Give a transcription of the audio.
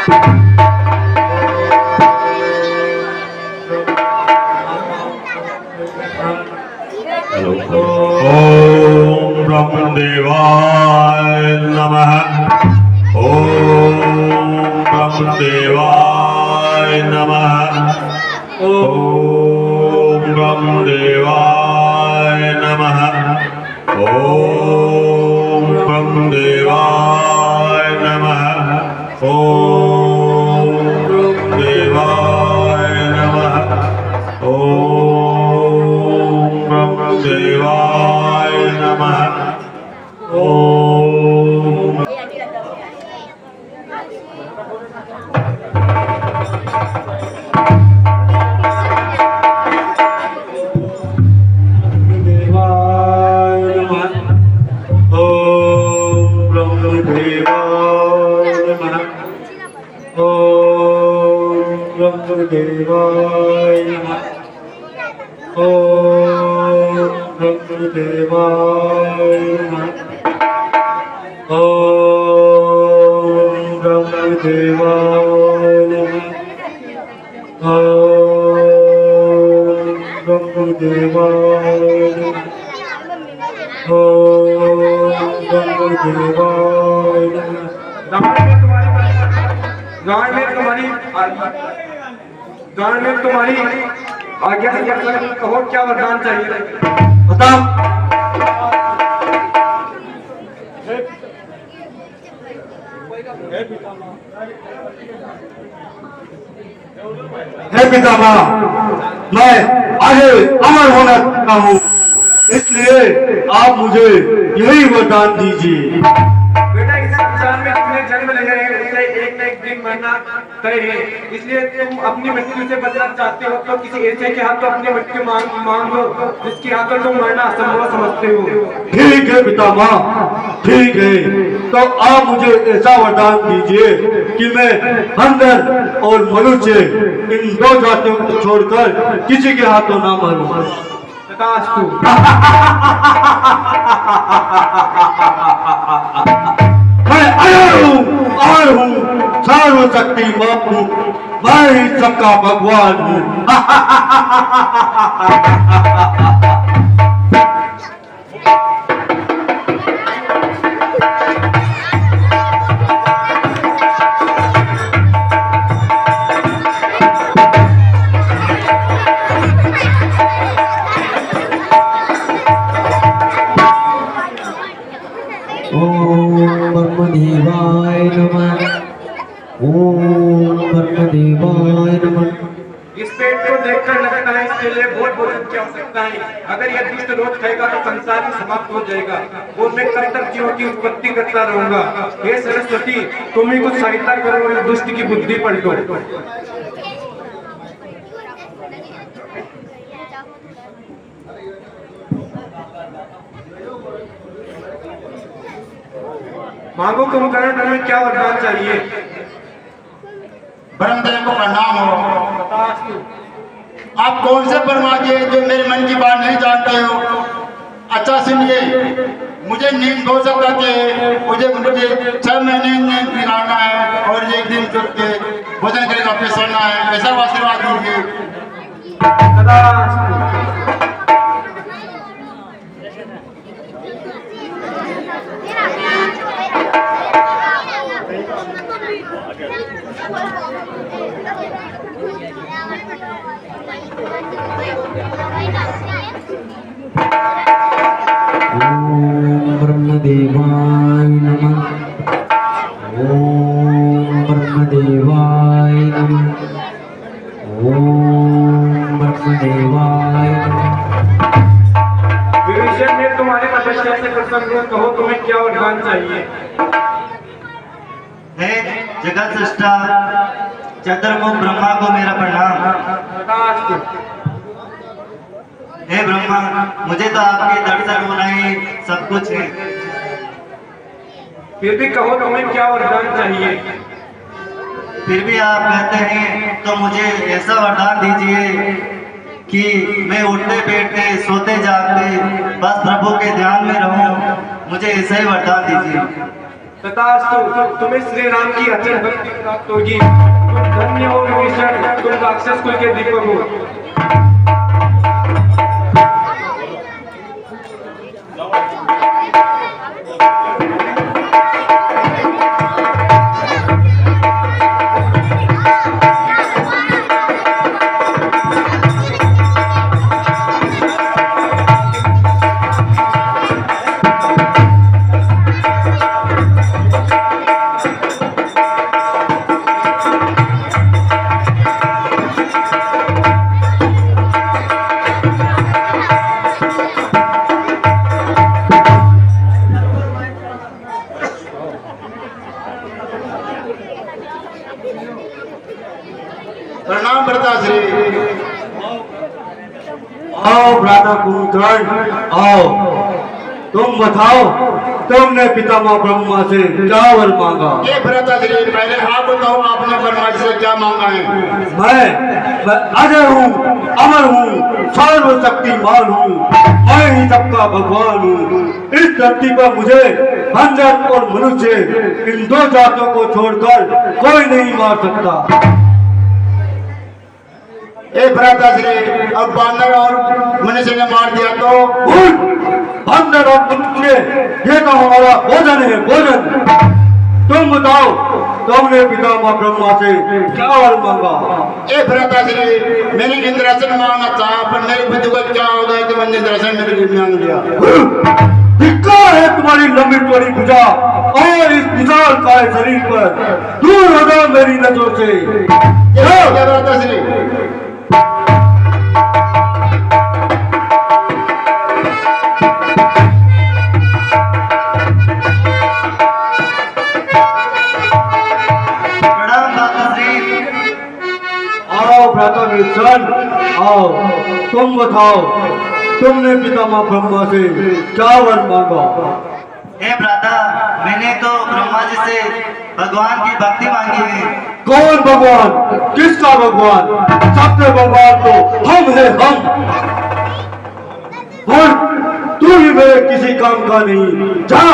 ओम ब्रह्मदेवाय नमः। ओम ब्रह्मदेवाय नमः। ओम ब्रह्मदेवाय नमः। ओम ब्रह्मदेवाय नमः। ओम ब्रह्मदेवाय नमः। ओम ब्रह्मदेवाय नमः। ओम ब्रह्मदेवाय नमः। ओम ब्रह्मदेवाय नमः। ओम ब्रह्मदेवाय नमः। ओम ब्रह्मदेवाय नमः। ओम ब्रह्मदेवाय नमः। गाँव में तुम्हारी आज्ञा से कहो क्या वरदान चाहिए? बताओ। हे पितामह, मैं आगे अमर होना चाहता हूँ, इसलिए आप मुझे यही वरदान दीजिए। बेटा, इस संसार में जितने जन्म लगे हैं उससे एक न एक दिन मरना तय है, इसलिए तुम अपनी मृत्यु से बचना चाहते हो तो किसी ऐसे के हाथों अपनी मृत्यु मांग लो जिसके हाथों तुम मरना असंभव समझते हो। ठीक है पितामह, ठीक है, तो आप मुझे ऐसा वरदान दीजिए कि मैं बंदर और मनुष्य इन दो जातियों को छोड़कर किसी के हाथों ना मरूं। तथास्तु। मैं आया हूँ सर्वशक्तिमान हूँ, मैं ही सबका भगवान हूँ। ब्रह्मदेवाय नमः। ओम ब्रह्मदेवाय नमः। इस पेट को देखकर लगता है इसके लिए बहुत भोजन की आवश्यकता है। अगर यह दुष्ट रोज खाएगा तो संसार ही समाप्त हो जाएगा और मैं कब तक जीवों की उत्पत्ति करता रहूंगा। हे सरस्वती, तुम ही कुछ सहायता करो और दुष्ट की बुद्धि पलटो। मांगो कुंभकर्ण, तुम्हें क्या वरदान चाहिए? ब्रह्मदेव को प्रणाम हो। आप कौन से परमात्मा जो मेरे मन की बात नहीं जानते हो? अच्छा सुनिए, मुझे नींद हो सकता है, मुझे 6 महीने नींद बिगाड़ना है और एक दिन चुप के भोजन करके वापस सोना है, ऐसा आशीर्वाद दीजिए। ओम ब्रह्मदेवाय नमः। ओम ब्रह्मदेवाय नमः। ओम ब्रह्मदेवाय नमः। विभीषण ने तुम्हारे तपस्या से प्रसन्न हो, कहो तुम्हें क्या वरदान चाहिए? हे जगत सृष्टा चतुर्मुख ब्रह्मा को मेरा प्रणाम। हे ब्रह्मा, मुझे तो आपके दर्शन होना ही सब कुछ है, फिर भी कहो तुम्हें क्या वरदान चाहिए? फिर भी आप कहते हैं तो मुझे ऐसा वरदान दीजिए कि मैं उठते बैठते सोते जागते बस प्रभु के ध्यान में रहूं, मुझे ऐसा ही वरदान दीजिए। तथास्तु, तुम्हें श्री राम की अचल भक्ति प्राप्त होगी। तुम धन्य हो विभीषण, तुम राक्षस कुल के दीपक हो। प्रणाम भ्राताश्री। आओ भ्राता कुंभकर्ण, आओ। तुम बताओ, तुमने पितामह ब्रह्मा से क्या वर मांगा? ये भ्राताश्री, पहले आप बताओ, आपने ब्रह्मा जी से क्या मांगा है? मैं अजय हूँ, अमर हूँ, सर्वशक्तिमान हूँ, मैं ही सबका भगवान हूँ। इस धरती पर मुझे बंदर और मनुष्य, इन दो जातियों को छोड़कर कोई नहीं मार सकता। ए भ्राताश्री, अब बांदर और मनुष्य ने मार दिया तो? बंदर और मनुष्य ये तो हमारा भोजन है, भोजन। तुम बताओ, तुमने पितामह ब्रह्मा से क्या वर मांगा? ए भ्राताश्री, मैंने इंद्रासन मांगा था, पर मेरी बुद्धि को क्या हो गया कि मैंने इंद्रासन मेरे लिए मांग लिया। धिक्कार है तुम्हारी लंबी चौड़ी भुजा और इस विशाल काय शरीर पर। दूर हो जाओ मेरी नजरों से। क्या भ्राताश्री? आओ भ्राता विभीषण, आओ। तुम बताओ, तुमने पितामह ब्रह्मा से क्या वर मांगा? हे भ्राता, मैंने तो ब्रह्मा जी से भगवान की भक्ति मांगी है। कौन भगवान? किसका भगवान? सबसे भगवान तो हम हैं, हम। और तू ही मेरे किसी काम का नहीं। जा